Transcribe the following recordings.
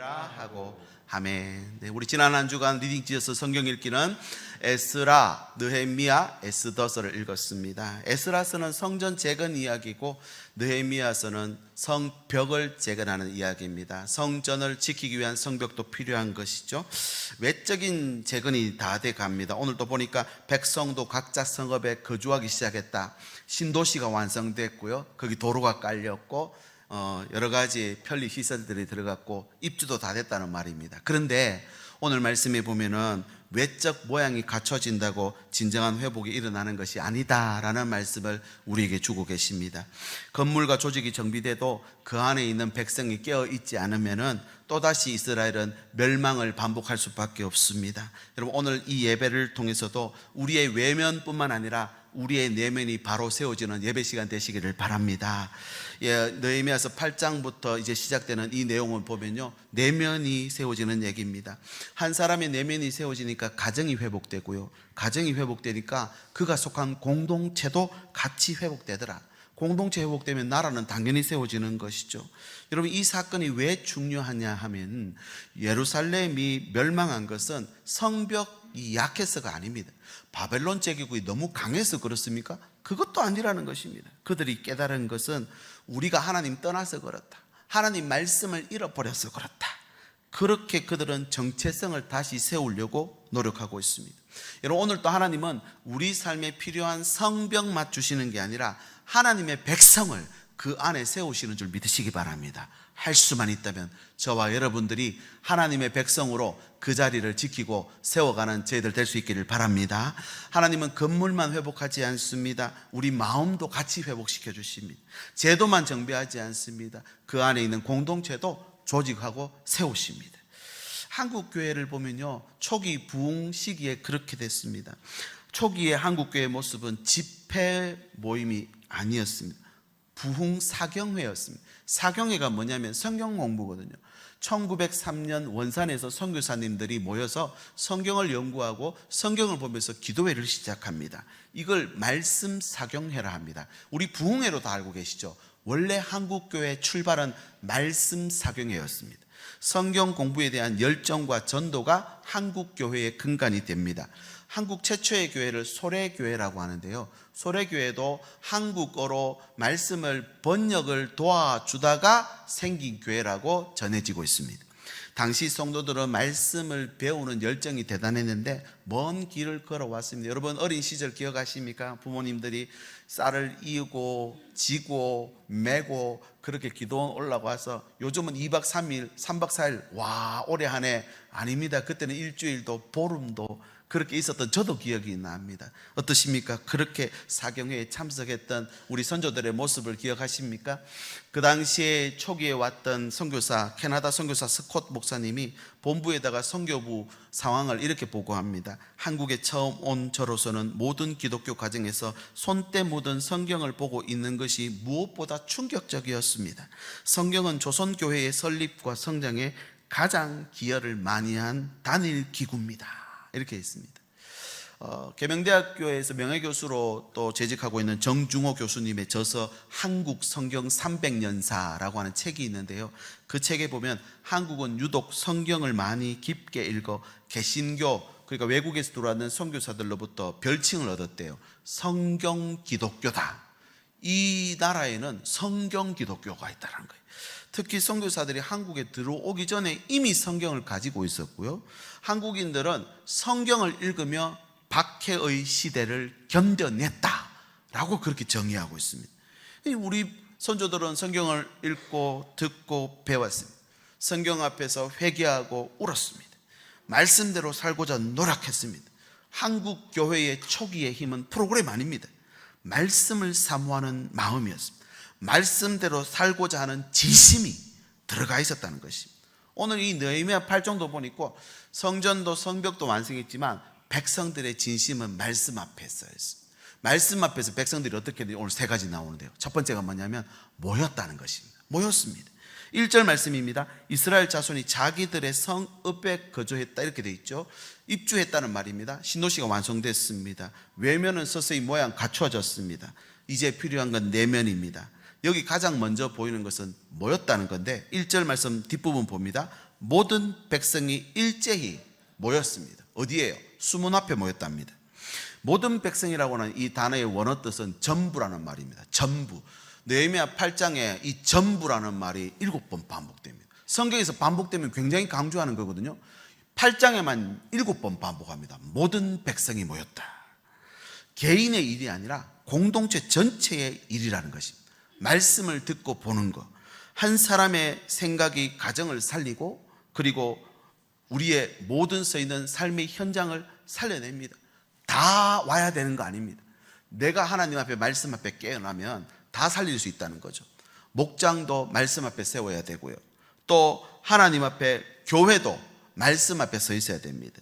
되리라 하고 아멘. 네, 우리 지난 한 주간 리딩 지어서 성경 읽기는 에스라, 느헤미야, 에스더서를 읽었습니다. 에스라서는 성전 재건 이야기고 느헤미야서는 성벽을 재건하는 이야기입니다. 성전을 지키기 위한 성벽도 필요한 것이죠. 외적인 재건이 다 돼 갑니다. 오늘도 보니까 백성도 각자 성읍에 거주하기 시작했다. 신도시가 완성됐고요. 거기 도로가 깔렸고 여러 가지 편리 시설들이 들어갔고 입주도 다 됐다는 말입니다. 그런데 오늘 말씀에 보면은 외적 모양이 갖춰진다고 진정한 회복이 일어나는 것이 아니다라는 말씀을 우리에게 주고 계십니다. 건물과 조직이 정비돼도 그 안에 있는 백성이 깨어 있지 않으면은 또다시 이스라엘은 멸망을 반복할 수밖에 없습니다. 여러분, 오늘 이 예배를 통해서도 우리의 외면뿐만 아니라 우리의 내면이 바로 세워지는 예배 시간 되시기를 바랍니다. 느헤미야서 8장부터 이제 시작되는 이 내용을 보면요, 내면이 세워지는 얘기입니다. 한 사람의 내면이 세워지니까 가정이 회복되고요, 가정이 회복되니까 그가 속한 공동체도 같이 회복되더라. 공동체 회복되면 나라는 당연히 세워지는 것이죠. 여러분, 이 사건이 왜 중요하냐 하면 예루살렘이 멸망한 것은 성벽이 약해서가 아닙니다. 바벨론 제국이 너무 강해서 그렇습니까? 그것도 아니라는 것입니다. 그들이 깨달은 것은 우리가 하나님 떠나서 그렇다, 하나님 말씀을 잃어버려서 그렇다. 그렇게 그들은 정체성을 다시 세우려고 노력하고 있습니다. 여러분, 오늘 또 하나님은 우리 삶에 필요한 성벽만 주시는 게 아니라 하나님의 백성을 그 안에 세우시는 줄 믿으시기 바랍니다. 할 수만 있다면 저와 여러분들이 하나님의 백성으로 그 자리를 지키고 세워가는 저희들 될 수 있기를 바랍니다. 하나님은 건물만 회복하지 않습니다. 우리 마음도 같이 회복시켜 주십니다. 제도만 정비하지 않습니다. 그 안에 있는 공동체도 조직하고 세우십니다. 한국 교회를 보면요, 초기 부흥 시기에 그렇게 됐습니다. 초기의 한국 교회의 모습은 집회 모임이 아니었습니다. 부흥 사경회였습니다. 사경회가 뭐냐면 성경 공부거든요. 1903년 원산에서 선교사님들이 모여서 성경을 연구하고 성경을 보면서 기도회를 시작합니다. 이걸 말씀 사경회라 합니다. 우리 부흥회로 다 알고 계시죠? 원래 한국교회 출발은 말씀 사경회였습니다. 성경 공부에 대한 열정과 전도가 한국교회의 근간이 됩니다. 한국 최초의 교회를 소래교회라고 하는데요, 소래교회도 한국어로 말씀을 번역을 도와주다가 생긴 교회라고 전해지고 있습니다. 당시 성도들은 말씀을 배우는 열정이 대단했는데 먼 길을 걸어왔습니다. 여러분, 어린 시절 기억하십니까? 부모님들이 쌀을 이고 지고 메고 그렇게 기도원 올라가서, 요즘은 2박 3일 3박 4일 와 오래 하네. 아닙니다. 그때는 일주일도 보름도 그렇게 있었던 저도 기억이 납니다. 어떠십니까? 그렇게 사경회에 참석했던 우리 선조들의 모습을 기억하십니까? 그 당시에 초기에 왔던 선교사, 캐나다 선교사 스콧 목사님이 본부에다가 선교부 상황을 이렇게 보고합니다. 한국에 처음 온 저로서는 모든 기독교 가정에서 손때 묻은 성경을 보고 있는 것이 무엇보다 충격적이었습니다. 성경은 조선교회의 설립과 성장에 가장 기여를 많이 한 단일 기구입니다. 이렇게 있습니다. 계명대학교에서 명예교수로 또 재직하고 있는 정중호 교수님의 저서 한국 성경 300년사라고 하는 책이 있는데요, 그 책에 보면 한국은 유독 성경을 많이 깊게 읽어 개신교, 그러니까 외국에서 들어왔는 선교사들로부터 별칭을 얻었대요. 성경 기독교다. 이 나라에는 성경 기독교가 있다는 거예요. 특히 선교사들이 한국에 들어오기 전에 이미 성경을 가지고 있었고요, 한국인들은 성경을 읽으며 박해의 시대를 견뎌냈다라고 그렇게 정의하고 있습니다. 우리 선조들은 성경을 읽고 듣고 배웠습니다. 성경 앞에서 회개하고 울었습니다. 말씀대로 살고자 노력했습니다. 한국 교회의 초기의 힘은 프로그램 아닙니다. 말씀을 사모하는 마음이었습니다. 말씀대로 살고자 하는 진심이 들어가 있었다는 것입니다. 오늘 이 느헤미야 8장도 보니까 성전도 성벽도 완성했지만 백성들의 진심은 말씀 앞에 있었습니다. 말씀 앞에서 백성들이 어떻게 되는지 오늘 세 가지 나오는데요, 첫 번째가 뭐냐면 모였다는 것입니다. 모였습니다. 1절 말씀입니다. 이스라엘 자손이 자기들의 성읍에 거주했다, 이렇게 되어 있죠. 입주했다는 말입니다. 신도시가 완성됐습니다. 외면은 서서히 모양 갖춰졌습니다. 이제 필요한 건 내면입니다. 여기 가장 먼저 보이는 것은 모였다는 건데 1절 말씀 뒷부분 봅니다. 모든 백성이 일제히 모였습니다. 어디에요? 수문 앞에 모였답니다. 모든 백성이라고 하는 이 단어의 원어 뜻은 전부라는 말입니다. 전부. 느헤미야 8장에 이 전부라는 말이 7번 반복됩니다. 성경에서 반복되면 굉장히 강조하는 거거든요. 8장에만 7번 반복합니다. 모든 백성이 모였다. 개인의 일이 아니라 공동체 전체의 일이라는 것입니다. 말씀을 듣고 보는 것, 한 사람의 생각이 가정을 살리고 그리고 우리의 모든 서 있는 삶의 현장을 살려냅니다. 다 와야 되는 거 아닙니다. 내가 하나님 앞에 말씀 앞에 깨어나면 다 살릴 수 있다는 거죠. 목장도 말씀 앞에 세워야 되고요. 또 하나님 앞에 교회도 말씀 앞에 서 있어야 됩니다.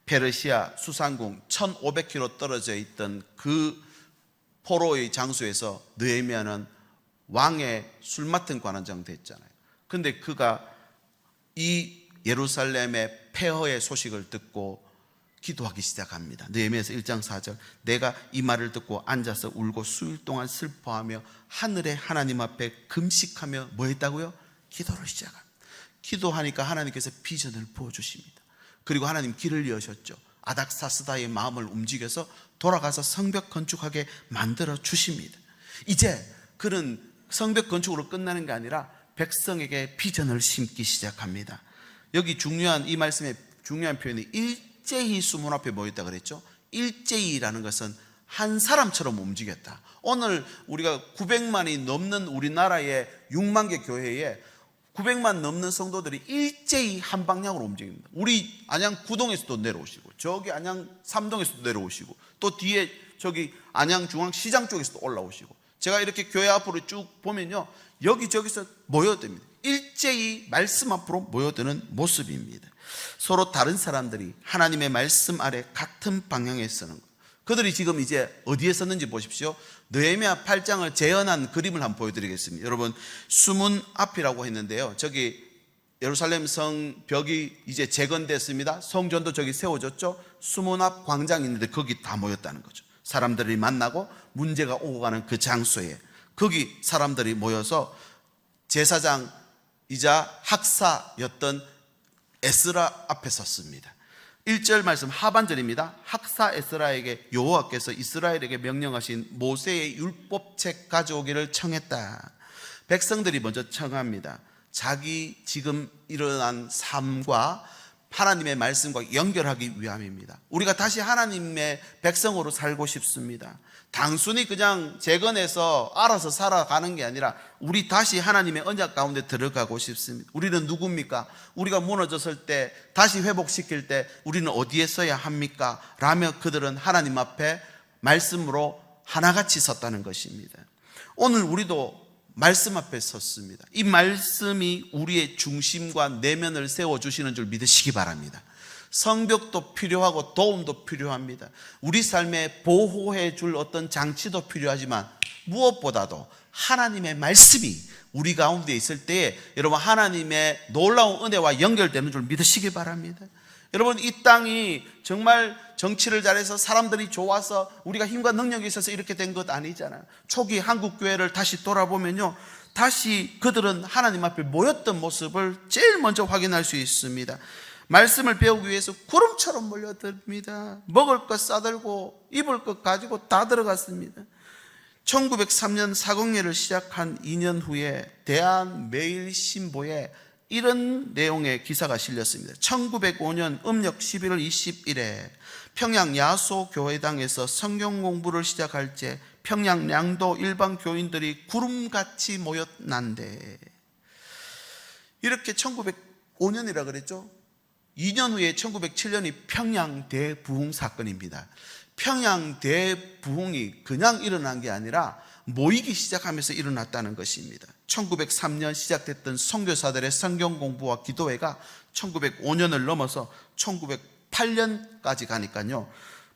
페르시아 수상궁 1500km 떨어져 있던 그 포로의 장소에서 느헤미야는 왕의 술 맡은 관원장 됐잖아요. 근데 그가 이 예루살렘의 폐허의 소식을 듣고 기도하기 시작합니다. 느헤미야서 1장 4절, 내가 이 말을 듣고 앉아서 울고 수일 동안 슬퍼하며 하늘의 하나님 앞에 금식하며 뭐 했다고요? 기도를 시작합니다. 기도하니까 하나님께서 비전을 부어주십니다. 그리고 하나님 길을 여셨죠. 아닥사스다의 마음을 움직여서 돌아가서 성벽 건축하게 만들어 주십니다. 이제 그는 성벽 건축으로 끝나는 게 아니라 백성에게 비전을 심기 시작합니다. 여기 중요한 이 말씀의 중요한 표현이 일제히 수문 앞에 모였다 그랬죠. 일제히라는 것은 한 사람처럼 움직였다. 오늘 우리가 900만이 넘는 우리나라의 6만 개 교회에 900만 넘는 성도들이 일제히 한 방향으로 움직입니다. 우리 안양 구동에서도 내려오시고 저기 안양 삼동에서도 내려오시고 또 뒤에 저기 안양 중앙시장 쪽에서도 올라오시고 제가 이렇게 교회 앞으로 쭉 보면요 여기저기서 모여듭니다. 일제히 말씀 앞으로 모여드는 모습입니다. 서로 다른 사람들이 하나님의 말씀 아래 같은 방향에 서는 것. 그들이 지금 이제 어디에 섰는지 보십시오. 느헤미야 8장을 재현한 그림을 한번 보여드리겠습니다. 여러분 수문 앞이라고 했는데요, 저기 예루살렘 성 벽이 이제 재건됐습니다. 성전도 저기 세워졌죠. 수문 앞 광장이 있는데 거기 다 모였다는 거죠. 사람들이 만나고 문제가 오고 가는 그 장소에 거기 사람들이 모여서 제사장이자 학사였던 에스라 앞에 섰습니다. 1절 말씀 하반절입니다. 학사 에스라에게 여호와께서 이스라엘에게 명령하신 모세의 율법책 가져오기를 청했다. 백성들이 먼저 청합니다. 자기 지금 일어난 삶과 하나님의 말씀과 연결하기 위함입니다. 우리가 다시 하나님의 백성으로 살고 싶습니다. 단순히 그냥 재건해서 알아서 살아가는 게 아니라 우리 다시 하나님의 언약 가운데 들어가고 싶습니다. 우리는 누굽니까? 우리가 무너졌을 때 다시 회복시킬 때 우리는 어디에 서야 합니까? 라며 그들은 하나님 앞에 말씀으로 하나같이 섰다는 것입니다. 오늘 우리도 말씀 앞에 섰습니다. 이 말씀이 우리의 중심과 내면을 세워주시는 줄 믿으시기 바랍니다. 성벽도 필요하고 도움도 필요합니다. 우리 삶에 보호해 줄 어떤 장치도 필요하지만 무엇보다도 하나님의 말씀이 우리 가운데 있을 때에 여러분 하나님의 놀라운 은혜와 연결되는 줄 믿으시기 바랍니다. 여러분 이 땅이 정말 정치를 잘해서 사람들이 좋아서 우리가 힘과 능력이 있어서 이렇게 된 것 아니잖아요. 초기 한국 교회를 다시 돌아보면요, 다시 그들은 하나님 앞에 모였던 모습을 제일 먼저 확인할 수 있습니다. 말씀을 배우기 위해서 구름처럼 몰려듭니다. 먹을 것 싸들고 입을 것 가지고 다 들어갔습니다. 1903년 사공예를 시작한 2년 후에 대한매일신보에 이런 내용의 기사가 실렸습니다. 1905년 음력 11월 20일에 평양 야소교회당에서 성경 공부를 시작할 때 평양 양도 일반 교인들이 구름같이 모였난데, 이렇게 1905년이라 그랬죠. 2년 후에 1907년이 평양 대부흥 사건입니다. 평양 대부흥이 그냥 일어난 게 아니라 모이기 시작하면서 일어났다는 것입니다. 1903년 시작됐던 선교사들의 성경 공부와 기도회가 1905년을 넘어서 1908년까지 가니까요,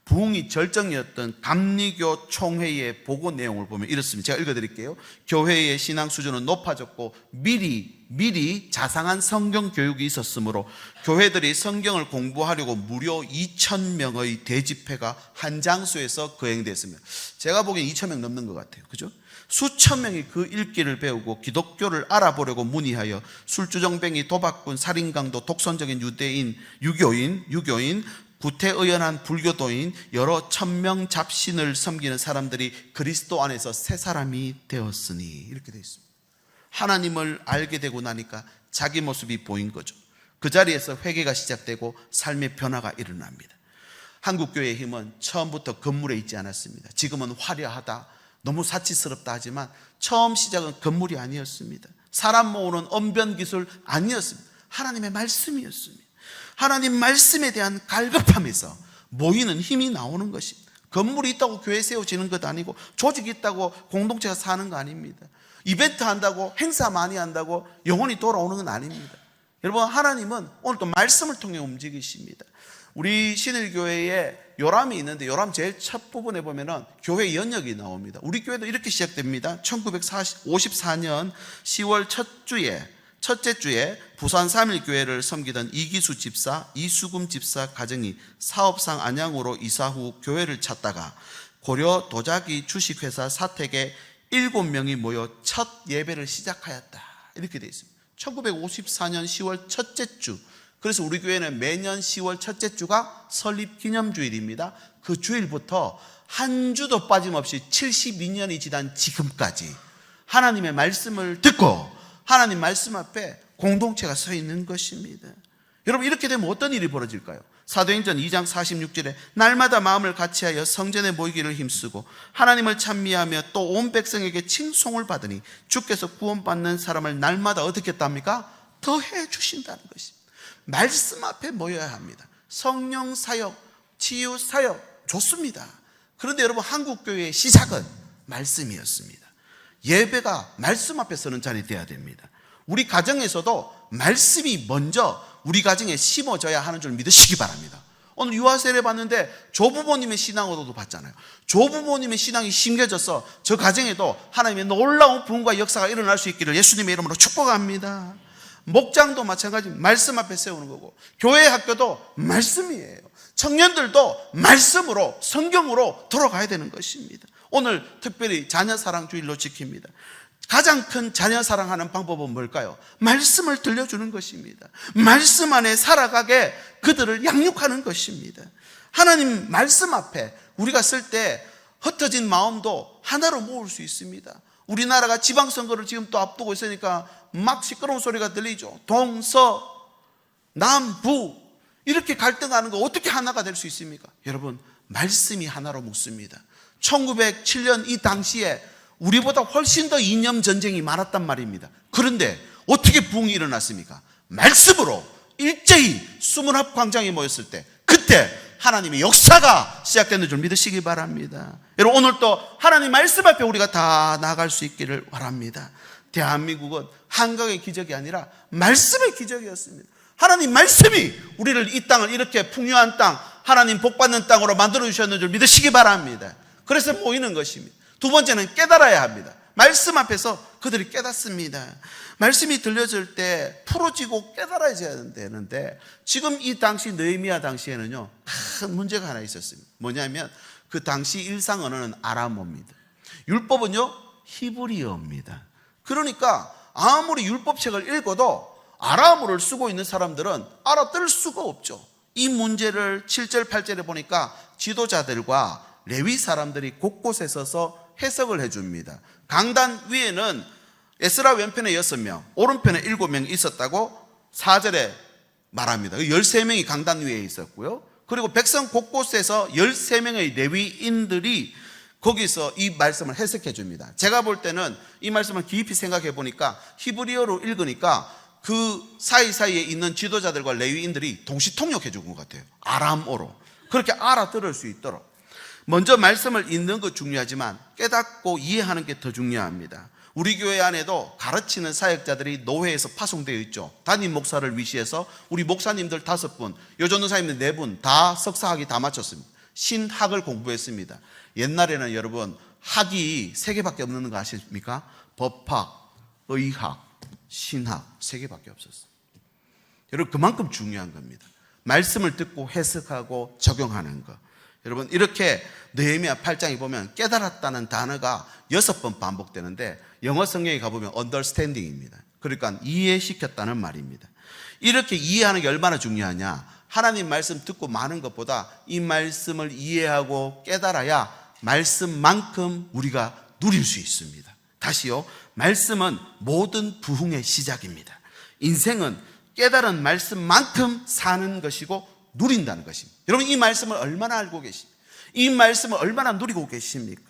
부흥이 절정이었던 감리교 총회의 보고 내용을 보면 이렇습니다. 제가 읽어드릴게요. 교회의 신앙 수준은 높아졌고 미리 자상한 성경 교육이 있었으므로 교회들이 성경을 공부하려고 무려 2,000명의 대집회가 한 장소에서 거행됐습니다. 제가 보기엔 2,000명 넘는 것 같아요. 그죠? 수천 명이 그 읽기를 배우고 기독교를 알아보려고 문의하여 술주정뱅이, 도박꾼, 살인강도, 독선적인 유교인, 구태의연한 불교도인, 여러 천명 잡신을 섬기는 사람들이 그리스도 안에서 새 사람이 되었으니, 이렇게 되어 있습니다. 하나님을 알게 되고 나니까 자기 모습이 보인 거죠. 그 자리에서 회개가 시작되고 삶의 변화가 일어납니다. 한국교회의 힘은 처음부터 건물에 있지 않았습니다. 지금은 화려하다, 너무 사치스럽다 하지만 처음 시작은 건물이 아니었습니다. 사람 모으는 언변기술 아니었습니다. 하나님의 말씀이었습니다. 하나님 말씀에 대한 갈급함에서 모이는 힘이 나오는 것입니다. 건물이 있다고 교회 세워지는 것 아니고, 조직이 있다고 공동체가 사는 거 아닙니다. 이벤트 한다고, 행사 많이 한다고 영혼이 돌아오는 건 아닙니다. 여러분, 하나님은 오늘도 말씀을 통해 움직이십니다. 우리 신일교회에 요람이 있는데, 요람 제일 첫 부분에 보면은 교회 연역이 나옵니다. 우리 교회도 이렇게 시작됩니다. 1954년 10월 첫째 주에 부산 3.1교회를 섬기던 이기수 집사, 이수금 집사 가정이 사업상 안양으로 이사 후 교회를 찾다가 고려 도자기 주식회사 사택에 7명이 모여 첫 예배를 시작하였다, 이렇게 되어 있습니다. 1954년 10월 첫째 주, 그래서 우리 교회는 매년 10월 첫째 주가 설립 기념주일입니다. 그 주일부터 한 주도 빠짐없이 72년이 지난 지금까지 하나님의 말씀을 듣고 하나님 말씀 앞에 공동체가 서 있는 것입니다. 여러분, 이렇게 되면 어떤 일이 벌어질까요? 사도행전 2장 46절에 날마다 마음을 같이하여 성전에 모이기를 힘쓰고 하나님을 찬미하며 또 온 백성에게 칭송을 받으니 주께서 구원받는 사람을 날마다 어떻게 했답니까? 더해 주신다는 것입니다. 말씀 앞에 모여야 합니다. 성령 사역, 치유 사역 좋습니다. 그런데 여러분, 한국교회의 시작은 말씀이었습니다. 예배가 말씀 앞에 서는 자리 되어야 됩니다. 우리 가정에서도 말씀이 먼저 우리 가정에 심어져야 하는 줄 믿으시기 바랍니다. 오늘 유아세례 봤는데 조부모님의 신앙으로도 봤잖아요. 조부모님의 신앙이 심겨져서 저 가정에도 하나님의 놀라운 부흥과 역사가 일어날 수 있기를 예수님의 이름으로 축복합니다. 목장도 마찬가지, 말씀 앞에 세우는 거고, 교회 학교도 말씀이에요. 청년들도 말씀으로, 성경으로 돌아가야 되는 것입니다. 오늘 특별히 자녀 사랑 주일로 지킵니다. 가장 큰 자녀 사랑하는 방법은 뭘까요? 말씀을 들려주는 것입니다. 말씀 안에 살아가게 그들을 양육하는 것입니다. 하나님 말씀 앞에 우리가 쓸 때 흩어진 마음도 하나로 모을 수 있습니다. 우리나라가 지방선거를 지금 또 앞두고 있으니까 막 시끄러운 소리가 들리죠. 동서, 남부 이렇게 갈등하는 거 어떻게 하나가 될 수 있습니까? 여러분, 말씀이 하나로 묶습니다. 1907년 이 당시에 우리보다 훨씬 더 이념 전쟁이 많았단 말입니다. 그런데 어떻게 부흥이 일어났습니까? 말씀으로 일제히 수문합 광장에 모였을 때, 그때 하나님의 역사가 시작되는 줄 믿으시기 바랍니다. 여러분, 오늘 또 하나님 말씀 앞에 우리가 다 나아갈 수 있기를 바랍니다. 대한민국은 한국의 기적이 아니라 말씀의 기적이었습니다. 하나님 말씀이 우리를 이 땅을 이렇게 풍요한 땅, 하나님 복받는 땅으로 만들어 주셨는 줄 믿으시기 바랍니다. 그래서 모이는 것입니다. 두 번째는 깨달아야 합니다. 말씀 앞에서 그들이 깨닫습니다. 말씀이 들려질 때 풀어지고 깨달아야 되는데, 지금 이 당시 느헤미야 당시에는요, 큰 문제가 하나 있었습니다. 뭐냐면 그 당시 일상 언어는 아람어입니다. 율법은요, 히브리어입니다. 그러니까 아무리 율법책을 읽어도 아람어를 쓰고 있는 사람들은 알아들 수가 없죠. 이 문제를 7절 8절에 보니까 지도자들과 레위 사람들이 곳곳에 서서 해석을 해줍니다. 강단 위에는 에스라 왼편에 6명, 오른편에 7명 있었다고 4절에 말합니다. 13명이 강단 위에 있었고요. 그리고 백성 곳곳에서 13명의 레위인들이 거기서 이 말씀을 해석해 줍니다. 제가 볼 때는 이 말씀을 깊이 생각해 보니까 히브리어로 읽으니까 그 사이사이에 있는 지도자들과 레위인들이 동시 통역해 준 것 같아요. 아람어로. 그렇게 알아들을 수 있도록. 먼저 말씀을 읽는 것 중요하지만 깨닫고 이해하는 게 더 중요합니다. 우리 교회 안에도 가르치는 사역자들이 노회에서 파송되어 있죠. 담임 목사를 위시해서 우리 목사님들 5분, 여전도사님들 4분 다 석사학위 다 마쳤습니다. 신학을 공부했습니다. 옛날에는 여러분 학이 3개밖에 없는 거 아십니까? 법학, 의학, 신학 3개밖에 없었어요. 여러분, 그만큼 중요한 겁니다. 말씀을 듣고 해석하고 적용하는 것. 여러분, 이렇게 느헤미야 8장에 보면 깨달았다는 단어가 6번 반복되는데 영어 성경에 가보면 understanding입니다. 그러니까 이해시켰다는 말입니다. 이렇게 이해하는 게 얼마나 중요하냐. 하나님 말씀 듣고 마는 것보다 이 말씀을 이해하고 깨달아야 말씀만큼 우리가 누릴 수 있습니다. 다시요, 말씀은 모든 부흥의 시작입니다. 인생은 깨달은 말씀만큼 사는 것이고 누린다는 것입니다. 여러분, 이 말씀을 얼마나 알고 계십니까? 이 말씀을 얼마나 누리고 계십니까?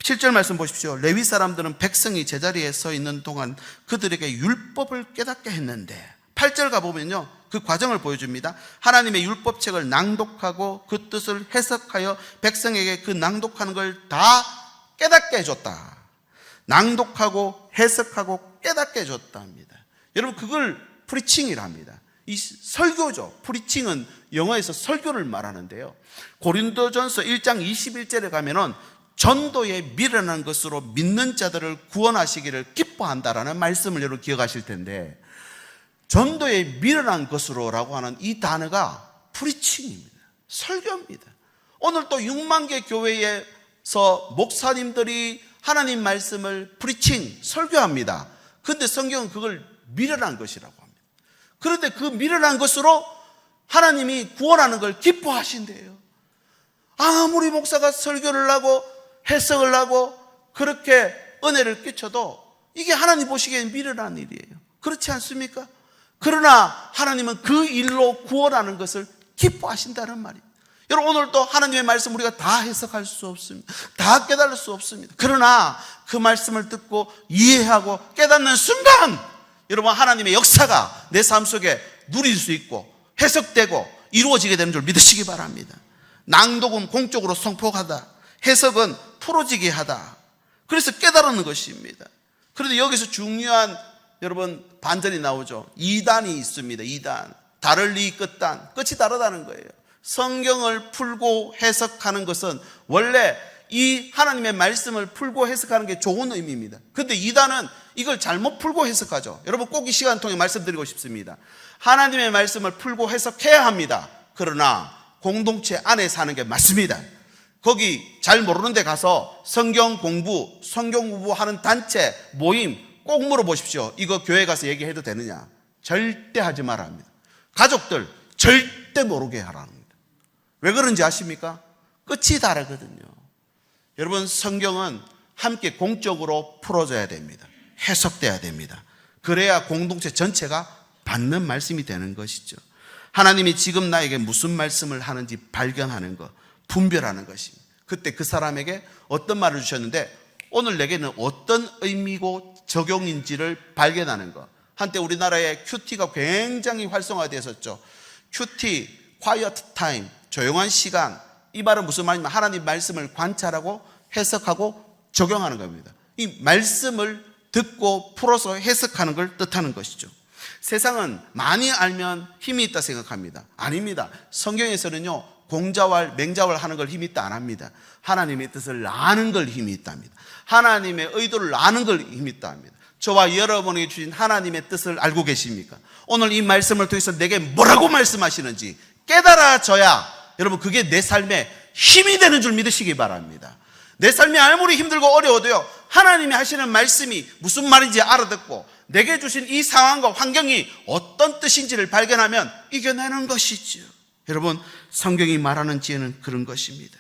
7절 말씀 보십시오. 레위 사람들은 백성이 제자리에 서 있는 동안 그들에게 율법을 깨닫게 했는데, 8절 가보면요, 그 과정을 보여줍니다. 하나님의 율법책을 낭독하고 그 뜻을 해석하여 백성에게 그 낭독하는 걸 다 깨닫게 해줬다. 낭독하고 해석하고 깨닫게 해줬다 합니다. 여러분, 그걸 프리칭이랍니다. 이 설교죠. 프리칭은 영어에서 설교를 말하는데요, 고린도전서 1장 21절에 가면은 전도에 미련한 것으로 믿는 자들을 구원하시기를 기뻐한다라는 말씀을 여러분 기억하실 텐데, 전도에 미련한 것으로라고 하는 이 단어가 프리칭입니다. 설교입니다. 오늘 또 6만 개 교회에서 목사님들이 하나님 말씀을 프리칭, 설교합니다. 그런데 성경은 그걸 미련한 것이라고 합니다. 그런데 그 미련한 것으로 하나님이 구원하는 걸 기뻐하신대요. 아무리 목사가 설교를 하고 해석을 하고 그렇게 은혜를 끼쳐도 이게 하나님 보시기엔 미련한 일이에요. 그렇지 않습니까? 그러나 하나님은 그 일로 구원하는 것을 기뻐하신다는 말입니다. 여러분, 오늘도 하나님의 말씀 우리가 다 해석할 수 없습니다. 다 깨달을 수 없습니다. 그러나 그 말씀을 듣고 이해하고 깨닫는 순간 여러분, 하나님의 역사가 내 삶 속에 누릴 수 있고 해석되고 이루어지게 되는 줄 믿으시기 바랍니다. 낭독은 공적으로 성폭하다, 해석은 풀어지게 하다. 그래서 깨달는 것입니다. 그런데 여기서 중요한 여러분 반전이 나오죠. 2단이 있습니다. 2단. 다를 리 끝단. 끝이 다르다는 거예요. 성경을 풀고 해석하는 것은 원래 이 하나님의 말씀을 풀고 해석하는 게 좋은 의미입니다. 그런데 2단은 이걸 잘못 풀고 해석하죠. 여러분, 꼭 이 시간 통해 말씀드리고 싶습니다. 하나님의 말씀을 풀고 해석해야 합니다. 그러나 공동체 안에 사는 게 맞습니다. 거기 잘 모르는 데 가서 성경 공부하는 단체, 모임 꼭 물어보십시오. 이거 교회 가서 얘기해도 되느냐? 절대 하지 말아야 합니다. 가족들 절대 모르게 하라는 겁니다. 왜 그런지 아십니까? 끝이 다르거든요. 여러분, 성경은 함께 공적으로 풀어져야 됩니다. 해석돼야 됩니다. 그래야 공동체 전체가 받는 말씀이 되는 것이죠. 하나님이 지금 나에게 무슨 말씀을 하는지 발견하는 것, 분별하는 것입니다. 그때 그 사람에게 어떤 말을 주셨는데 오늘 내게는 어떤 의미고 적용인지를 발견하는 것. 한때 우리나라에 큐티가 굉장히 활성화되었었죠. 큐티, quiet time, 조용한 시간. 이 말은 무슨 말이냐면 하나님 말씀을 관찰하고 해석하고 적용하는 겁니다. 이 말씀을 듣고 풀어서 해석하는 걸 뜻하는 것이죠. 세상은 많이 알면 힘이 있다 생각합니다. 아닙니다. 성경에서는요, 공자왈, 맹자왈 하는 걸 힘이 있다 안 합니다. 하나님의 뜻을 아는 걸 힘이 있다 합니다. 하나님의 의도를 아는 걸 힘이 있다 합니다. 저와 여러분에게 주신 하나님의 뜻을 알고 계십니까? 오늘 이 말씀을 통해서 내게 뭐라고 말씀하시는지 깨달아져야 여러분 그게 내 삶에 힘이 되는 줄 믿으시기 바랍니다. 내 삶이 아무리 힘들고 어려워도요, 하나님이 하시는 말씀이 무슨 말인지 알아듣고 내게 주신 이 상황과 환경이 어떤 뜻인지를 발견하면 이겨내는 것이죠. 여러분, 성경이 말하는 지혜는 그런 것입니다.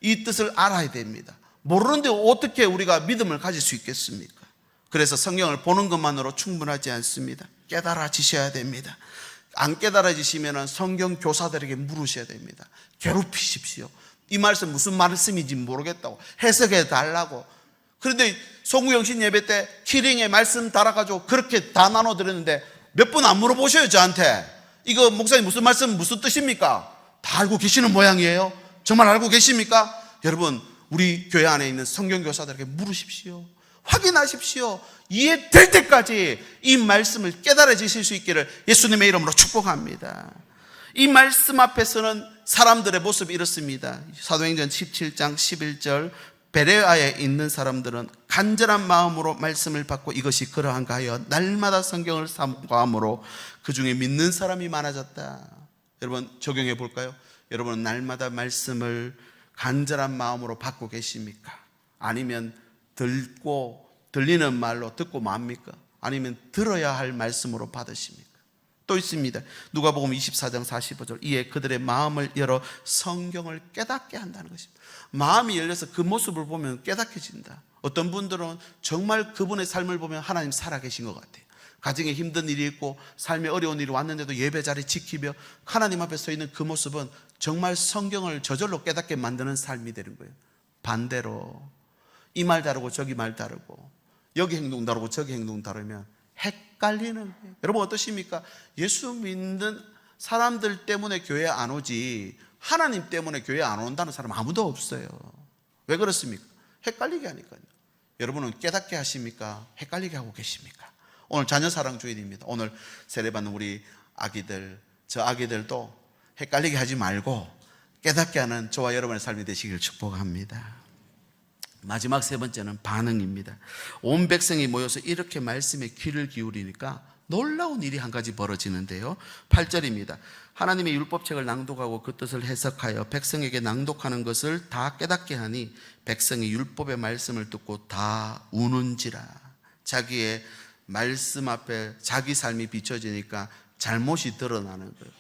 이 뜻을 알아야 됩니다. 모르는데 어떻게 우리가 믿음을 가질 수 있겠습니까? 그래서 성경을 보는 것만으로 충분하지 않습니다. 깨달아지셔야 됩니다. 안 깨달아지시면 성경 교사들에게 물으셔야 됩니다. 괴롭히십시오. 이 말씀 무슨 말씀인지 모르겠다고 해석해 달라고. 그런데 송구영신 예배 때 키링에 말씀 달아가지고 그렇게 다 나눠드렸는데 몇 분 안 물어보셔요 저한테. 이거 목사님 무슨 말씀 무슨 뜻입니까? 다 알고 계시는 모양이에요. 정말 알고 계십니까? 여러분, 우리 교회 안에 있는 성경 교사들에게 물으십시오. 확인하십시오. 이해될 때까지 이 말씀을 깨달아지실 수 있기를 예수님의 이름으로 축복합니다. 이 말씀 앞에서는 사람들의 모습이 이렇습니다. 사도행전 17장 11절, 베레아에 있는 사람들은 간절한 마음으로 말씀을 받고 이것이 그러한가 하여 날마다 성경을 삼고함으로 그 중에 믿는 사람이 많아졌다. 여러분 적용해 볼까요? 여러분은 날마다 말씀을 간절한 마음으로 받고 계십니까? 아니면 들리는 말로 듣고 맙니까? 아니면 들어야 할 말씀으로 받으십니까? 또 있습니다. 누가복음 24장 45절, 이에 그들의 마음을 열어 성경을 깨닫게 한다는 것입니다. 마음이 열려서 그 모습을 보면 깨닫해진다. 어떤 분들은 정말 그분의 삶을 보면 하나님 살아계신 것 같아요. 가정에 힘든 일이 있고 삶에 어려운 일이 왔는데도 예배 자리 지키며 하나님 앞에 서 있는 그 모습은 정말 성경을 저절로 깨닫게 만드는 삶이 되는 거예요. 반대로 이 말 다르고 저기 말 다르고 여기 행동 다르고 저기 행동 다르면 헷갈리는 거예요. 여러분 어떠십니까? 예수 믿는 사람들 때문에 교회 안 오지 하나님 때문에 교회 안 온다는 사람 아무도 없어요. 왜 그렇습니까? 헷갈리게 하니까요. 여러분은 깨닫게 하십니까? 헷갈리게 하고 계십니까? 오늘 자녀 사랑 주일입니다. 오늘 세례받는 우리 아기들, 저 아기들도 헷갈리게 하지 말고 깨닫게 하는 저와 여러분의 삶이 되시길 축복합니다. 마지막 세 번째는 반응입니다. 온 백성이 모여서 이렇게 말씀에 귀를 기울이니까 놀라운 일이 한 가지 벌어지는데요. 8절입니다. 하나님의 율법책을 낭독하고 그 뜻을 해석하여 백성에게 낭독하는 것을 다 깨닫게 하니 백성이 율법의 말씀을 듣고 다 우는지라. 자기의 말씀 앞에 자기 삶이 비춰지니까 잘못이 드러나는 거예요.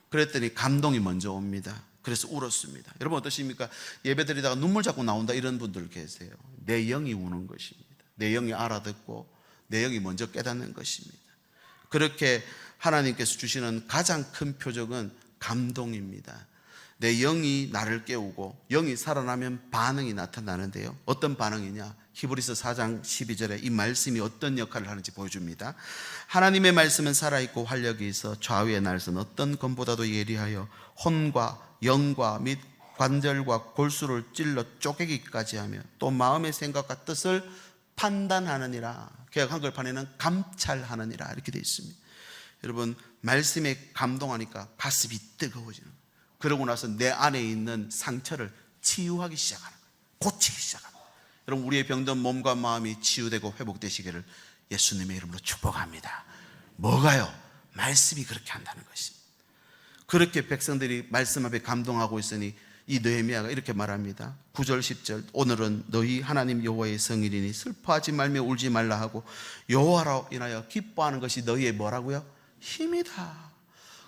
그랬더니 감동이 먼저 옵니다. 그래서 울었습니다. 여러분 어떠십니까? 예배드리다가 눈물 자꾸 나온다 이런 분들 계세요. 내 영이 우는 것입니다. 내 영이 알아듣고 내 영이 먼저 깨닫는 것입니다. 그렇게 하나님께서 주시는 가장 큰 표적은 감동입니다. 내 영이 나를 깨우고 영이 살아나면 반응이 나타나는데요. 어떤 반응이냐? 히브리서 4장 12절에 이 말씀이 어떤 역할을 하는지 보여줍니다. 하나님의 말씀은 살아있고 활력이 있어 좌우의 날선 어떤 검보다도 예리하여 혼과 영과 및 관절과 골수를 찔러 쪼개기까지 하며 또 마음의 생각과 뜻을 판단하느니라. 개역 한글판에는 감찰하느니라 이렇게 되어 있습니다. 여러분 말씀에 감동하니까 가슴이 뜨거워지는 거예요. 그러고 나서 내 안에 있는 상처를 치유하기 시작하는 거예요. 고치기 시작하는 거예요. 여러분 우리의 병든 몸과 마음이 치유되고 회복되시기를 예수님의 이름으로 축복합니다. 뭐가요? 말씀이 그렇게 한다는 것입니다. 그렇게 백성들이 말씀 앞에 감동하고 있으니 이 느헤미야가 이렇게 말합니다. 9절 10절 오늘은 너희 하나님 여호와의 성일이니 슬퍼하지 말며 울지 말라 하고 여호와로 인하여 기뻐하는 것이 너희의 뭐라고요? 힘이다.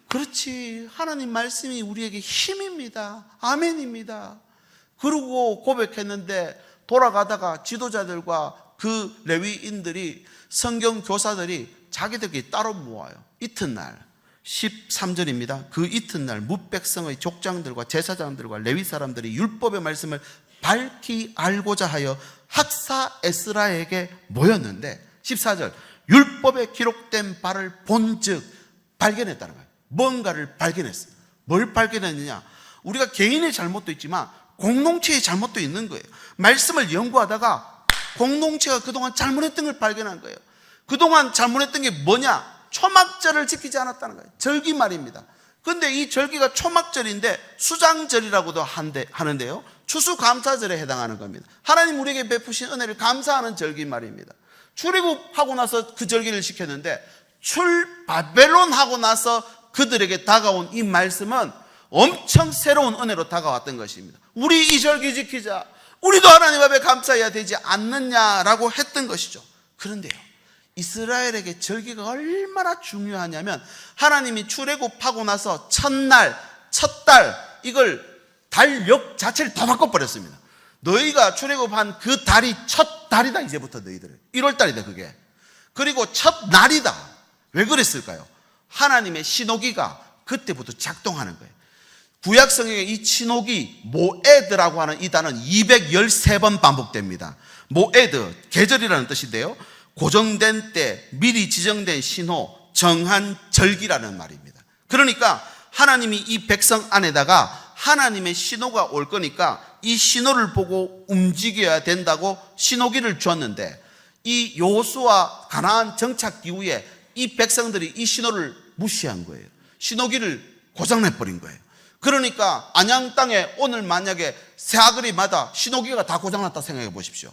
그렇지, 하나님 말씀이 우리에게 힘입니다. 아멘입니다. 그러고 고백했는데 돌아가다가 지도자들과 그 레위인들이 성경 교사들이 자기들끼리 따로 모아요. 이튿날 13절입니다. 그 이튿날 뭇백성의 족장들과 제사장들과 레위 사람들이 율법의 말씀을 밝히 알고자 하여 학사 에스라에게 모였는데 14절 율법에 기록된 바를 본즉 발견했다는 거예요. 뭔가를 발견했어. 뭘 발견했느냐? 우리가 개인의 잘못도 있지만 공동체의 잘못도 있는 거예요. 말씀을 연구하다가 공동체가 그동안 잘못했던 걸 발견한 거예요. 그동안 잘못했던 게 뭐냐? 초막절을 지키지 않았다는 거예요. 절기 말입니다. 근데 이 절기가 초막절인데 수장절이라고도 하는데요. 추수감사절에 해당하는 겁니다. 하나님 우리에게 베푸신 은혜를 감사하는 절기 말입니다. 출애굽하고 나서 그 절기를 지켰는데 바벨론 하고 나서 그들에게 다가온 이 말씀은 엄청 새로운 은혜로 다가왔던 것입니다. 우리 이 절기 지키자. 우리도 하나님 앞에 감사해야 되지 않느냐라고 했던 것이죠. 그런데요, 이스라엘에게 절기가 얼마나 중요하냐면 하나님이 출애굽하고 나서 첫날, 첫 달 이걸 달력 자체를 다 바꿔버렸습니다. 너희가 출애굽한 그 달이 첫 달이다. 이제부터 너희들은 1월 달이다 그게. 그리고 첫 날이다. 왜 그랬을까요? 하나님의 신호기가 그때부터 작동하는 거예요. 구약 성경에 이 신호기 모에드라고 하는 이 단어는 213번 반복됩니다. 모에드, 계절이라는 뜻인데요. 고정된 때, 미리 지정된 신호, 정한 절기라는 말입니다. 그러니까 하나님이 이 백성 안에다가 하나님의 신호가 올 거니까 이 신호를 보고 움직여야 된다고 신호기를 줬는데 이 여호수아 가나안 정착 이후에 이 백성들이 이 신호를 무시한 거예요. 신호기를 고장내버린 거예요. 그러니까 안양 땅에 오늘 만약에 새아그리마다 신호기가 다 고장났다 생각해 보십시오.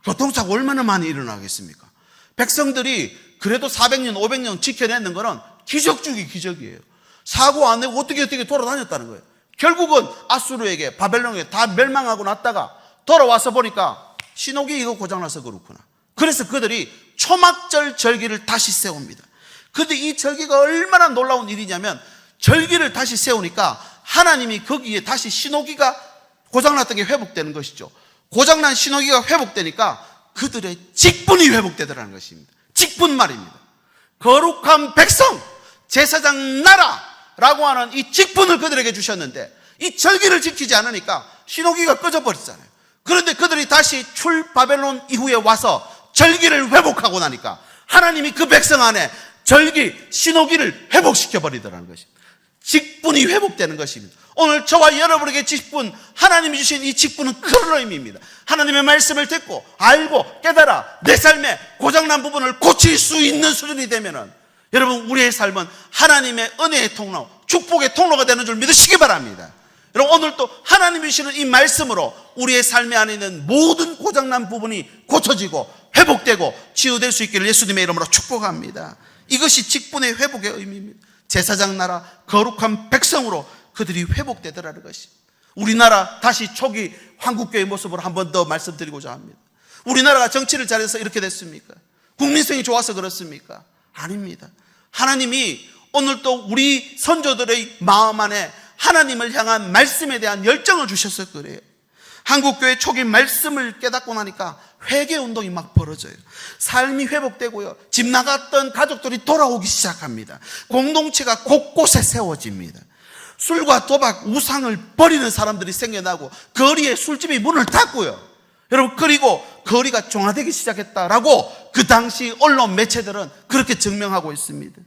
교통사고 얼마나 많이 일어나겠습니까? 백성들이 그래도 400년 500년 지켜내는 거는 기적 중의 기적이에요. 사고 안 내고 어떻게 돌아다녔다는 거예요. 결국은 아수르에게, 바벨론에게 다 멸망하고 났다가 돌아와서 보니까 신호기 이거 고장나서 그렇구나. 그래서 그들이 초막절 절기를 다시 세웁니다. 근데 이 절기가 얼마나 놀라운 일이냐면, 절기를 다시 세우니까 하나님이 거기에 다시 신호기가 고장났던 게 회복되는 것이죠. 고장난 신호기가 회복되니까 그들의 직분이 회복되더라는 것입니다. 직분 말입니다. 거룩한 백성, 제사장 나라라고 하는 이 직분을 그들에게 주셨는데, 이 절기를 지키지 않으니까 신호기가 꺼져버렸잖아요. 그런데 그들이 다시 출바벨론 이후에 와서 절기를 회복하고 나니까 하나님이 그 백성 안에 절기, 신호기를 회복시켜버리더라는 것입니다. 직분이 회복되는 것입니다. 오늘 저와 여러분에게 직분, 하나님이 주신 이 직분은 그런 의미입니다. 하나님의 말씀을 듣고 알고 깨달아 내 삶의 고장난 부분을 고칠 수 있는 수준이 되면은, 여러분, 우리의 삶은 하나님의 은혜의 통로, 축복의 통로가 되는 줄 믿으시기 바랍니다. 여러분, 오늘도 하나님이 주시는 이 말씀으로 우리의 삶의 안에 있는 모든 고장난 부분이 고쳐지고 회복되고 치유될 수 있기를 예수님의 이름으로 축복합니다. 이것이 직분의 회복의 의미입니다. 제사장 나라, 거룩한 백성으로 그들이 회복되더라는 것입니다. 우리나라 다시 초기 한국교회의 모습으로 한 번 더 말씀드리고자 합니다. 우리나라가 정치를 잘해서 이렇게 됐습니까? 국민성이 좋아서 그렇습니까? 아닙니다. 하나님이 오늘도 우리 선조들의 마음 안에 하나님을 향한 말씀에 대한 열정을 주셔서 그래요. 한국교회 초기 말씀을 깨닫고 나니까 회개운동이 막 벌어져요. 삶이 회복되고요, 집 나갔던 가족들이 돌아오기 시작합니다. 공동체가 곳곳에 세워집니다. 술과 도박, 우상을 버리는 사람들이 생겨나고 거리에 술집이 문을 닫고요. 여러분, 그리고 거리가 종화되기 시작했다라고 그 당시 언론 매체들은 그렇게 증명하고 있습니다.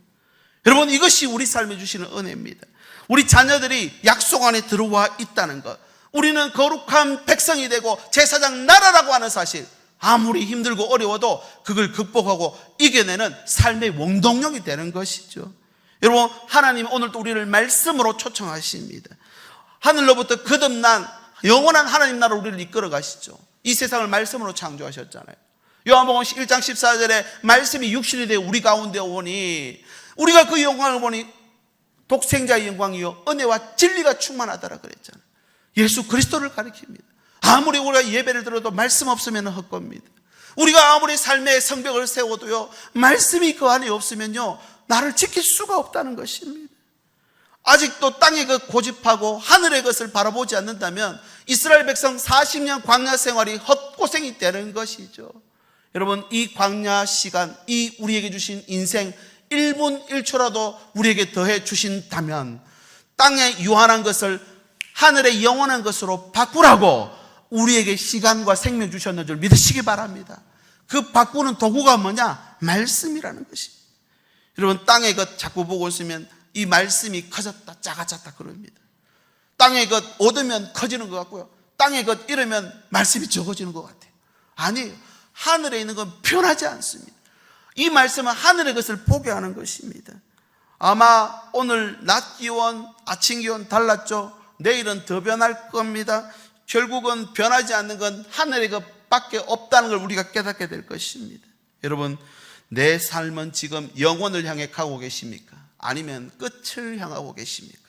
여러분, 이것이 우리 삶에 주시는 은혜입니다. 우리 자녀들이 약속 안에 들어와 있다는 것, 우리는 거룩한 백성이 되고 제사장 나라라고 하는 사실, 아무리 힘들고 어려워도 그걸 극복하고 이겨내는 삶의 원동력이 되는 것이죠. 여러분, 하나님 오늘도 우리를 말씀으로 초청하십니다. 하늘로부터 거듭난 영원한 하나님 나라로 우리를 이끌어 가시죠. 이 세상을 말씀으로 창조하셨잖아요. 요한복음 1장 14절에 말씀이 육신이 되어 우리 가운데 오니 우리가 그 영광을 보니 독생자의 영광이요 은혜와 진리가 충만하다라 그랬잖아요. 예수 그리스도를 가리킵니다. 아무리 우리가 예배를 들어도 말씀 없으면 헛겁니다. 우리가 아무리 삶의 성벽을 세워도요, 말씀이 그 안에 없으면요, 나를 지킬 수가 없다는 것입니다. 아직도 땅의 것 고집하고 하늘의 것을 바라보지 않는다면 이스라엘 백성 40년 광야 생활이 헛고생이 되는 것이죠. 여러분, 이 광야 시간, 이 우리에게 주신 인생 1분 1초라도 우리에게 더해 주신다면 땅의 유한한 것을 하늘의 영원한 것으로 바꾸라고 우리에게 시간과 생명 주셨는 줄 믿으시기 바랍니다. 그 바꾸는 도구가 뭐냐? 말씀이라는 것입니다. 여러분, 땅의 것 자꾸 보고 있으면 이 말씀이 커졌다 작아졌다 그럽니다. 땅의 것 얻으면 커지는 것 같고요, 땅의 것 잃으면 말씀이 적어지는 것 같아요. 아니에요. 하늘에 있는 건 변하지 않습니다. 이 말씀은 하늘의 것을 보게 하는 것입니다. 아마 오늘 낮 기온, 아침 기온 달랐죠? 내일은 더 변할 겁니다. 결국은 변하지 않는 건 하늘의 것밖에 없다는 걸 우리가 깨닫게 될 것입니다. 여러분, 내 삶은 지금 영원을 향해 가고 계십니까? 아니면 끝을 향하고 계십니까?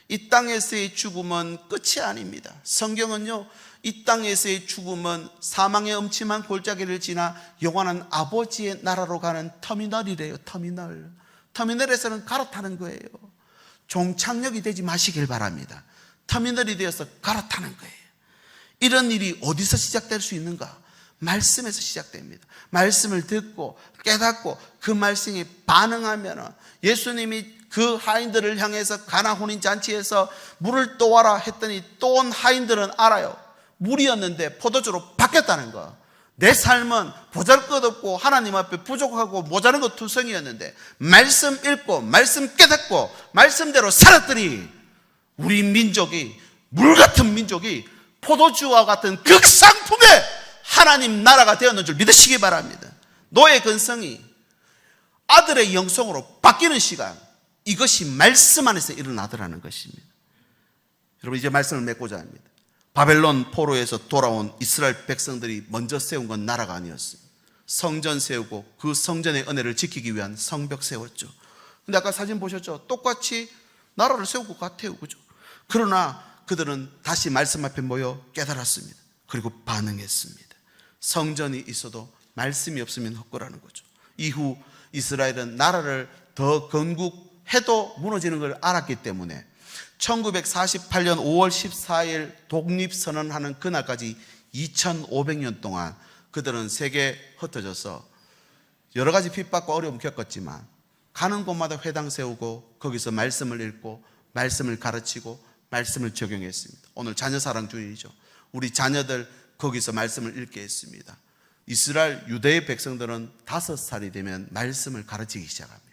이 땅에서의 죽음은 끝이 아닙니다. 성경은요, 이 땅에서의 죽음은 사망의 음침한 골짜기를 지나 영원한 아버지의 나라로 가는 터미널이래요. 터미널에서는 갈아타는 거예요. 종착역이 되지 마시길 바랍니다. 터미널이 되어서 갈아타는 거예요. 이런 일이 어디서 시작될 수 있는가? 말씀에서 시작됩니다. 말씀을 듣고 깨닫고 그 말씀에 반응하면 예수님이 그 하인들을 향해서 가나 혼인잔치에서 물을 떠와라 했더니 떠온 하인들은 알아요. 물이었는데 포도주로 바뀌었다는 거. 내 삶은 보잘것없고 하나님 앞에 부족하고 모자란 것 투성이었는데 말씀 읽고 말씀 깨닫고 말씀대로 살았더니 우리 민족이, 물 같은 민족이 포도주와 같은 극상품의 하나님 나라가 되었는 줄 믿으시기 바랍니다. 노예 근성이 아들의 영성으로 바뀌는 시간, 이것이 말씀 안에서 일어나더라는 것입니다. 여러분, 이제 말씀을 맺고자 합니다. 바벨론 포로에서 돌아온 이스라엘 백성들이 먼저 세운 건 나라가 아니었습니다. 성전 세우고 그 성전의 은혜를 지키기 위한 성벽 세웠죠. 근데 아까 사진 보셨죠? 똑같이 나라를 세울 것 같아요. 그죠? 그러나 그들은 다시 말씀 앞에 모여 깨달았습니다. 그리고 반응했습니다. 성전이 있어도 말씀이 없으면 헛거라는 거죠. 이후 이스라엘은 나라를 더 건국해도 무너지는 걸 알았기 때문에 1948년 5월 14일 독립선언하는 그날까지 2500년 동안 그들은 세계에 흩어져서 여러 가지 핍박과 어려움 겪었지만 가는 곳마다 회당 세우고 거기서 말씀을 읽고 말씀을 가르치고 말씀을 적용했습니다. 오늘 자녀사랑 주일이죠. 우리 자녀들 거기서 말씀을 읽게 했습니다. 이스라엘 유대의 백성들은 5살이 되면 말씀을 가르치기 시작합니다.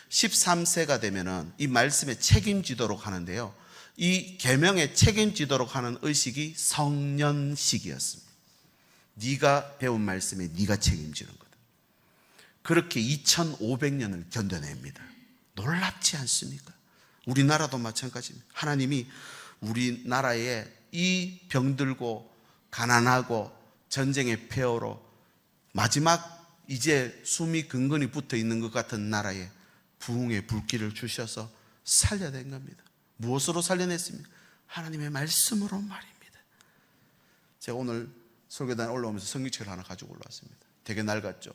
13세가 되면은 이 말씀에 책임지도록 하는데요, 이 계명에 책임지도록 하는 의식이 성년식이었습니다. 네가 배운 말씀에 네가 책임지는 거다. 그렇게 2500년을 견뎌냅니다. 놀랍지 않습니까? 우리나라도 마찬가지입니다. 하나님이 우리나라에 이 병들고 가난하고 전쟁의 폐허로 마지막 이제 숨이 근근히 붙어 있는 것 같은 나라에 부흥의 불길을 주셔서 살려낸 겁니다. 무엇으로 살려냈습니까? 하나님의 말씀으로 말입니다. 제가 오늘 설교단에 올라오면서 성경책을 하나 가지고 올라왔습니다. 되게 낡았죠.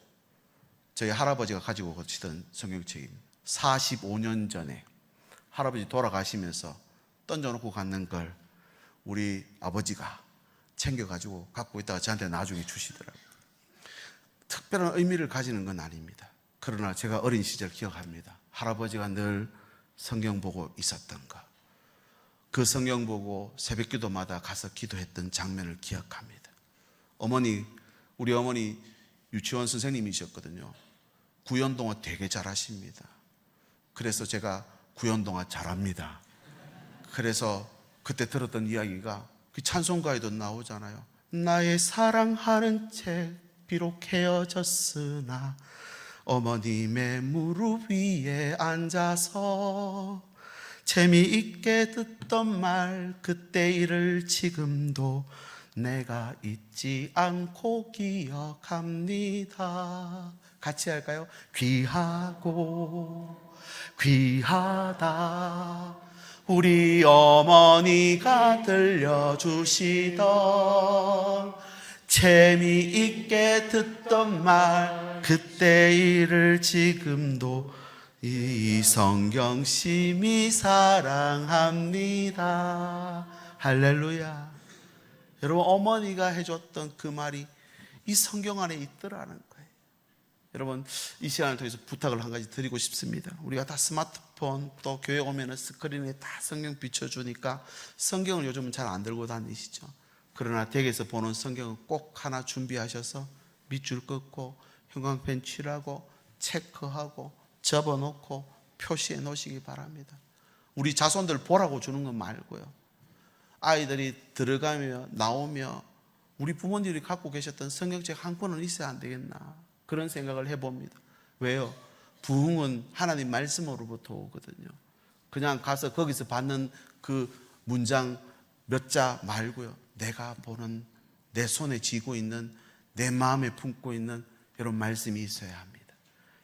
저희 할아버지가 가지고 계시던 성경책입니다. 45년 전에 할아버지 돌아가시면서 던져놓고 갔는 걸 우리 아버지가 챙겨가지고 갖고 있다가 저한테 나중에 주시더라고요. 특별한 의미를 가지는 건 아닙니다. 그러나 제가 어린 시절 기억합니다. 할아버지가 늘 성경 보고 있었던 것, 그 성경 보고 새벽 기도마다 가서 기도했던 장면을 기억합니다. 우리 어머니 유치원 선생님이셨거든요. 구연동화 되게 잘하십니다. 그래서 제가 구연동화 잘합니다. 그래서 그때 들었던 이야기가 그 찬송가에도 나오잖아요. 나의 사랑하는 책 비록 헤어졌으나 어머님의 무릎 위에 앉아서 재미있게 듣던 말 그때 일을 지금도 내가 잊지 않고 기억합니다. 같이 할까요? 귀하고 귀하다 우리 어머니가 들려주시던 재미있게 듣던 말 그때 일을 지금도 이 성경 심히 사랑합니다. 할렐루야. 여러분, 어머니가 해줬던 그 말이 이 성경 안에 있더라는 거예요. 여러분, 이 시간을 통해서 부탁을 한 가지 드리고 싶습니다. 우리가 다 스마트폰 또 교회 오면은 스크린에 다 성경 비춰주니까 성경을 요즘은 잘 안 들고 다니시죠. 그러나 댁에서 보는 성경은 꼭 하나 준비하셔서 밑줄 긋고 형광펜 칠하고 체크하고 접어놓고 표시해 놓으시기 바랍니다. 우리 자손들 보라고 주는 건 말고요, 아이들이 들어가며 나오며 우리 부모님이 갖고 계셨던 성경책 한 권은 있어야 안 되겠나, 그런 생각을 해봅니다. 왜요? 부흥은 하나님 말씀으로부터 오거든요. 그냥 가서 거기서 받는 그 문장 몇 자 말고요, 내가 보는, 내 손에 쥐고 있는, 내 마음에 품고 있는 이런 말씀이 있어야 합니다.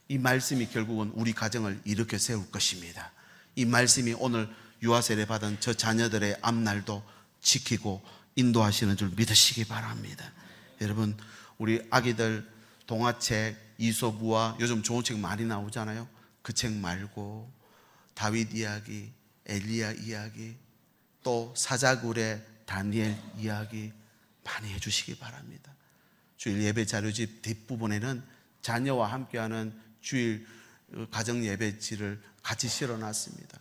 이 말씀이 결국은 우리 가정을 일으켜 세울 것입니다. 이 말씀이 오늘 유아세례 받은 저 자녀들의 앞날도 지키고 인도하시는 줄 믿으시기 바랍니다. 여러분, 우리 아기들 동화책, 이솝우화, 요즘 좋은 책 많이 나오잖아요. 그 책 말고 다윗 이야기, 엘리야 이야기, 또 사자굴의 다니엘 이야기 많이 해주시기 바랍니다. 주일 예배 자료집 뒷부분에는 자녀와 함께하는 주일 가정 예배지를 같이 실어놨습니다.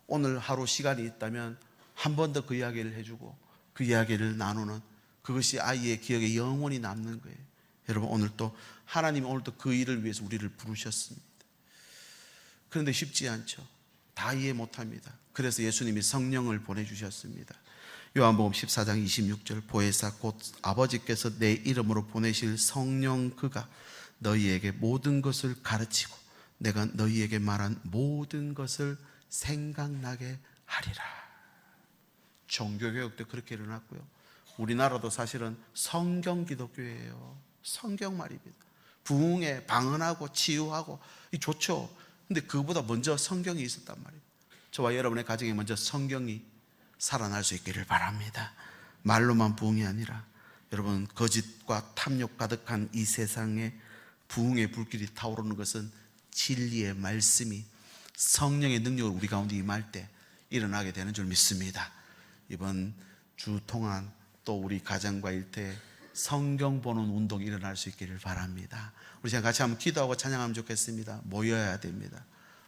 오늘 하루 시간이 있다면 한 번 더 그 이야기를 해주고 그 이야기를 나누는, 그것이 아이의 기억에 영원히 남는 거예요. 여러분, 오늘 또 하나님이 오늘도 그 일을 위해서 우리를 부르셨습니다. 그런데 쉽지 않죠. 다 이해 못합니다. 그래서 예수님이 성령을 보내주셨습니다. 요한복음 14장 26절, 보혜사 곧 아버지께서 내 이름으로 보내실 성령 그가 너희에게 모든 것을 가르치고 내가 너희에게 말한 모든 것을 생각나게 하리라. 종교개혁 때 그렇게 일어났고요, 우리나라도 사실은 성경기독교예요. 성경 말입니다. 부흥에 방언하고 치유하고 이 좋죠. 근데 그보다 먼저 성경이 있었단 말이에요. 저와 여러분의 가정에 먼저 성경이 살아날 수 있기를 바랍니다. 말로만 부흥이 아니라 여러분, 거짓과 탐욕 가득한 이 세상에 부흥의 불길이 타오르는 것은 진리의 말씀이 성령의 능력으로 우리 가운데 임할 때 일어나게 되는 줄 믿습니다. 이번 주 동안 또 우리 가정과 일터에 성경 보는 운동이 일어날 수 있기를 바랍니다. 우리 지금 같이 한번 기도하고 찬양하면 좋겠습니다. 모여야 됩니다.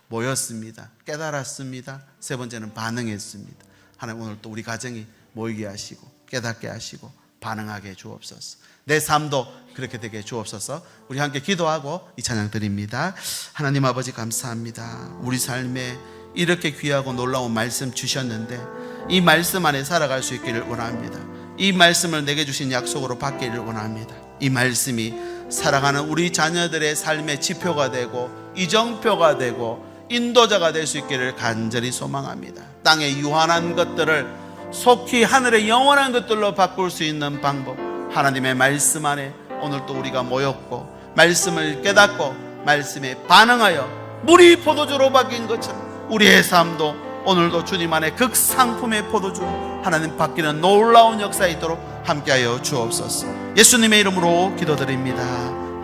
모였습니다. 깨달았습니다. 세 번째는 반응했습니다. 하나님, 오늘 또 우리 가정이 모이게 하시고 깨닫게 하시고 반응하게 해 주옵소서. 내 삶도 그렇게 되게 해 주옵소서. 우리 함께 기도하고 이 찬양 드립니다. 하나님 아버지, 감사합니다. 우리 삶에 이렇게 귀하고 놀라운 말씀 주셨는데 이 말씀 안에 살아갈 수 있기를 원합니다. 이 말씀을 내게 주신 약속으로 받기를 원합니다. 이 말씀이 살아가는 우리 자녀들의 삶의 지표가 되고 이정표가 되고 인도자가 될 수 있기를 간절히 소망합니다. 땅의 유한한 것들을 속히 하늘의 영원한 것들로 바꿀 수 있는 방법, 하나님의 말씀 안에 오늘 또 우리가 모였고 말씀을 깨닫고 말씀에 반응하여 물이 포도주로 바뀐 것처럼 우리의 삶도 오늘도 주님 안에 극상품의 포도주 하나님 바뀌는 놀라운 역사 있도록 함께하여 주옵소서. 예수님의 이름으로 기도드립니다.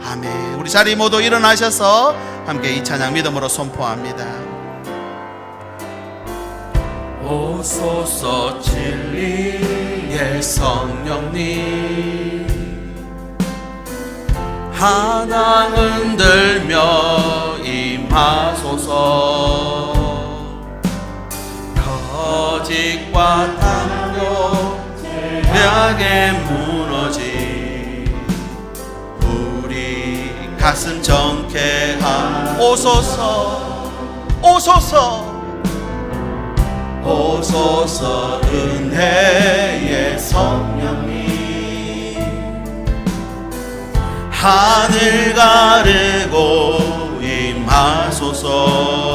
아멘. 우리 자리 모두 일어나셔서 함께 이 찬양 믿음으로 선포합니다. 오소서 진리의 성령님, 하나 흔들며 임하소서. 거짓과 탐욕 죄악에 무너진 우리 가슴 정케한 오소서, 오소서, 오소서. 은혜의 성령님, 하늘 가르고 임하소서.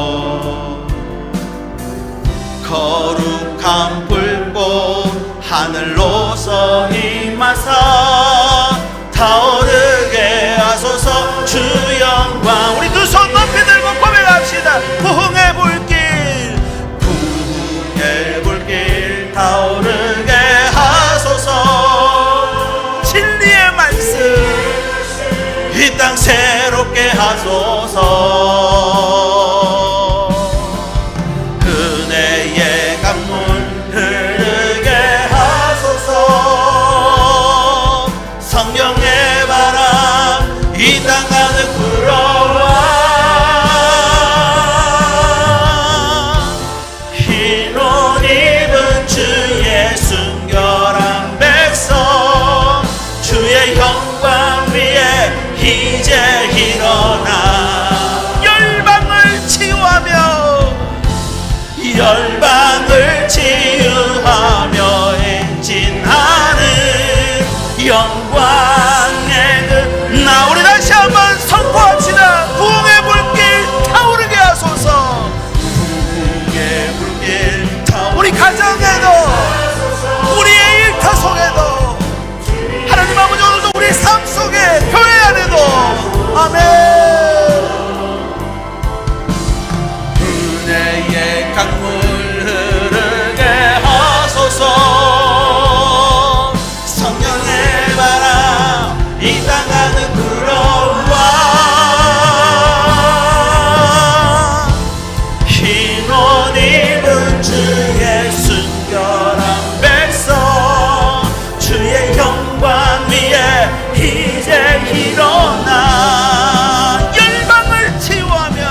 거룩한 불꽃 하늘로서 임하사 타오르게 하소서. 주 영광. 우리 두 손 높이 들고 고백합시다. 부흥의 불길, 부흥의 불길 타오르게 하소서. 진리의 말씀 이 땅 새롭게 하소서. 은혜의 강물 흐르게 하소서. 성령의 바람 이 땅 가득 불어와. 흰 옷 입은 주의 순결한 백성, 주의 영광 위에 이제 일어나 열방을 치유하며 열방을 치유하며 행진하는 영광의 나. 우리 다시 한번 선포합시다. 부흥의 불길 타오르게 하소서. 부흥의 불길 타오르게. 우리 가정에도 우리의 일터 속에도 하나님 아버지, 오늘도 우리 삶 속에 교회 안에도 아멘. 은혜의 강물 흐르게 하소서. 성령의 바람 이 땅 가득 불어와. 흰 옷 입은 주의 순결한 백성, 주의 영광 위에 이제 일어나 열방을 치유하며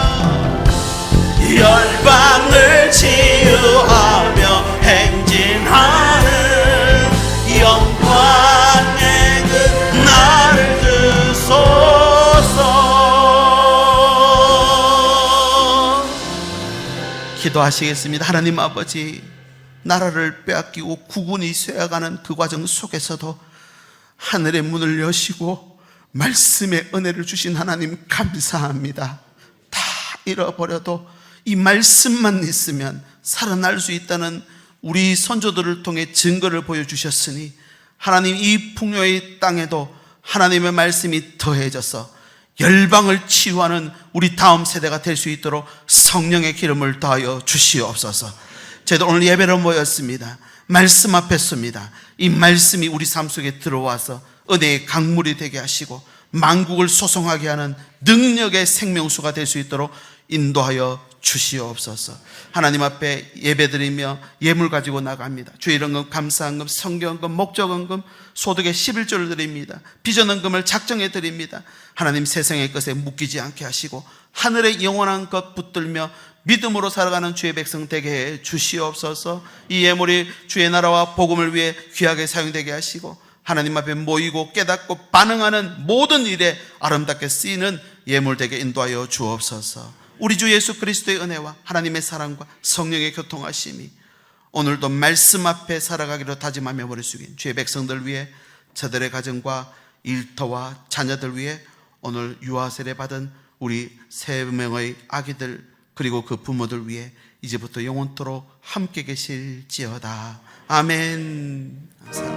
열방을 치유하며 행진하는 영광의 그 나를 주소서. 기도하시겠습니다. 하나님 아버지, 나라를 빼앗기고 국운이 쇠어가는 그 과정 속에서도 하늘의 문을 여시고 말씀의 은혜를 주신 하나님 감사합니다. 다 잃어버려도 이 말씀만 있으면 살아날 수 있다는 우리 선조들을 통해 증거를 보여주셨으니 하나님, 이 풍요의 땅에도 하나님의 말씀이 더해져서 열방을 치유하는 우리 다음 세대가 될 수 있도록 성령의 기름을 더하여 주시옵소서. 저희도 오늘 예배로 모였습니다. 말씀 앞에 섭니다. 이 말씀이 우리 삶 속에 들어와서 은혜의 강물이 되게 하시고 만국을 소송하게 하는 능력의 생명수가 될 수 있도록 인도하여 주시옵소서. 하나님 앞에 예배드리며 예물 가지고 나갑니다. 주일헌금, 감사헌금, 성경헌금, 목적헌금, 소득의 11조를 드립니다. 비전헌금을 작정해 드립니다. 하나님 세상의 것에 묶이지 않게 하시고 하늘의 영원한 것 붙들며 믿음으로 살아가는 주의 백성 되게 해 주시옵소서. 이 예물이 주의 나라와 복음을 위해 귀하게 사용되게 하시고 하나님 앞에 모이고 깨닫고 반응하는 모든 일에 아름답게 쓰이는 예물 되게 인도하여 주옵소서. 우리 주 예수 그리스도의 은혜와 하나님의 사랑과 성령의 교통하심이 오늘도 말씀 앞에 살아가기로 다짐하며 머리 숙인 주의 백성들 위해, 저들의 가정과 일터와 자녀들 위해, 오늘 유아 세례 받은 우리 3명의 아기들 그리고 그 부모들 위해 이제부터 영원토록 함께 계실지어다. 아멘.